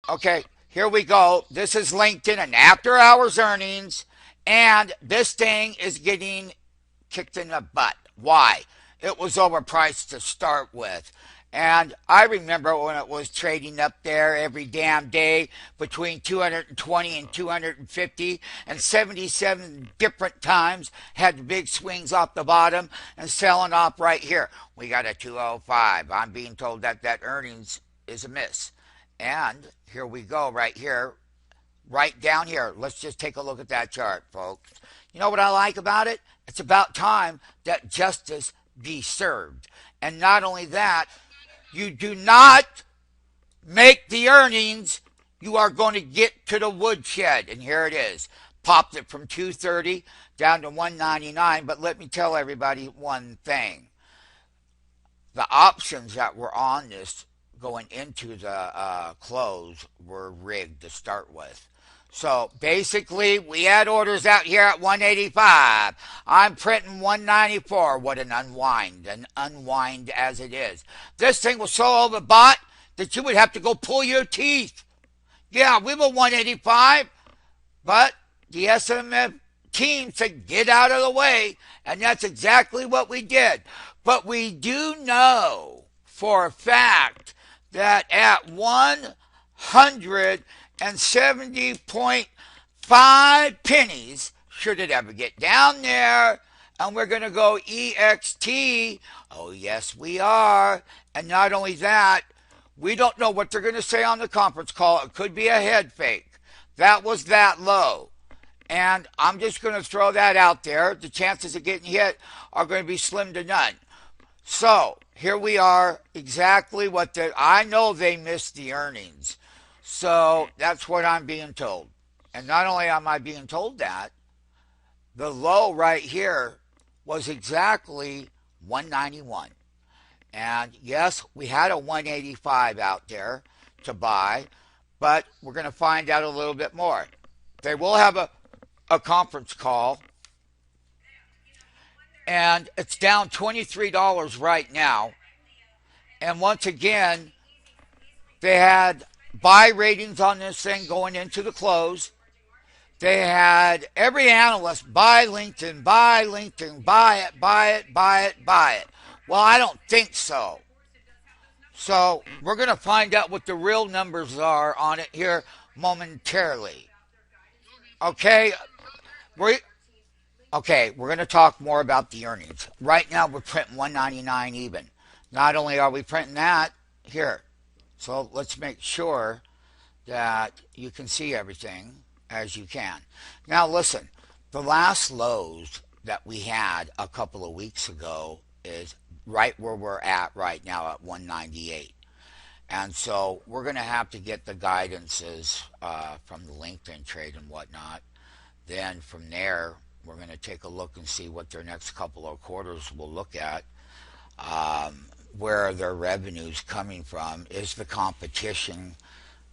Okay, here we go. This is LinkedIn and after hours earnings, and this thing is getting kicked in the butt. Why? It was overpriced to start with. And I remember when it was trading up there every damn day between 220 and 250 and 77 different times, had big swings off the bottom and selling off right here. We got a 205. I'm being told that that earnings is a miss. And here we go right here, right down here. Let's just take a look at that chart, folks. You know what I like about it? It's about time that justice be served. And not only that, you do not make the earnings, you are going to get to the woodshed. And here it is. Popped it from 230 down to 199. But let me tell everybody one thing. The options that were on this going into the close were rigged to start with. So basically, we had orders out here at 185. I'm printing 194. What an unwind as it is. This thing was so overbought that you would have to go pull your teeth. Yeah, we were 185, but the SMF team said get out of the way, and that's exactly what we did. But we do know for a fact that at 170.5 pennies, should it ever get down there, and we're going to go EXT. Oh, yes, we are. And not only that, we don't know what they're going to say on the conference call. It could be a head fake. That was that low. And I'm just going to throw that out there. The chances of getting hit are going to be slim to none. So here we are, exactly what I know they missed the earnings. So that's what I'm being told. And not only am I being told that, the low right here was exactly 191. And yes, we had a 185 out there to buy, but we're going to find out a little bit more. They will have a conference call, and it's down $23 right now. And once again, they had buy ratings on this thing going into the close. They had every analyst buy LinkedIn, buy LinkedIn, buy it, buy it, buy it, buy it. Well, I don't think so. So we're going to find out what the real numbers are on it here momentarily. Okay? We're going to talk more about the earnings. Right now, we're printing 199 even. Not only are we printing that, here. So let's make sure that you can see everything as you can. Now listen, the last lows that we had a couple of weeks ago is right where we're at right now at 198. And so we're going to have to get the guidances from the LinkedIn trade and whatnot. Then from there, we're going to take a look and see what their next couple of quarters will look at. Where their revenue's coming from. Is the competition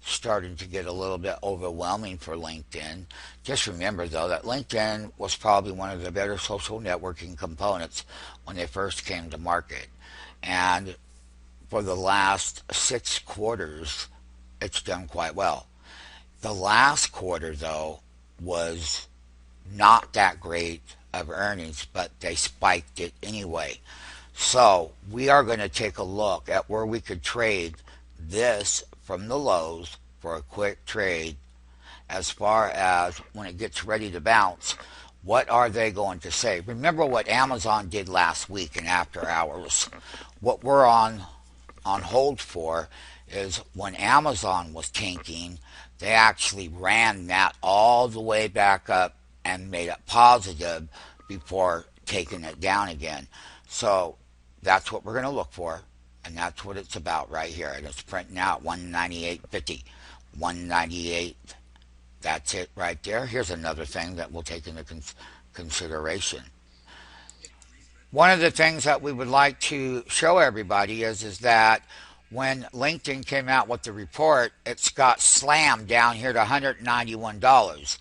starting to get a little bit overwhelming for LinkedIn? Just remember, though, that LinkedIn was probably one of the better social networking components when they first came to market. And for the last 6 quarters, it's done quite well. The last quarter, though, was not that great of earnings, but they spiked it anyway. So we are going to take a look at where we could trade this from the lows for a quick trade. As far as when it gets ready to bounce, what are they going to say? Remember what Amazon did last week in after hours. What we're on hold for is when Amazon was tanking, they actually ran that all the way back up and made it positive before taking it down again. So that's what we're going to look for, and that's what it's about right here. And it's printing out 198.50, 198. That's it right there. Here's another thing that we'll take into consideration. One of the things that we would like to show everybody is that when LinkedIn came out with the report, it's got slammed down here to $191.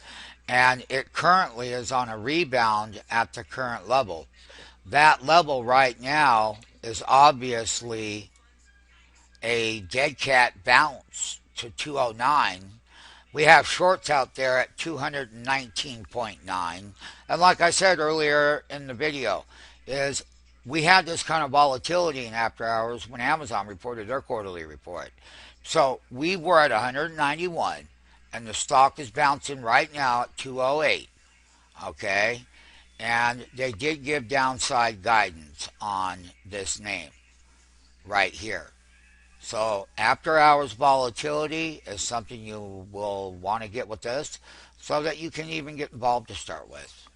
And it currently is on a rebound at the current level. That level right now is obviously a dead cat bounce to 209. We have shorts out there at 219.9. And like I said earlier in the video, is we had this kind of volatility in after hours when Amazon reported their quarterly report. So we were at 191 and the stock is bouncing right now at 208. Okay? And they did give downside guidance on this name right here. So after hours volatility is something you will want to get with this so that you can even get involved to start with.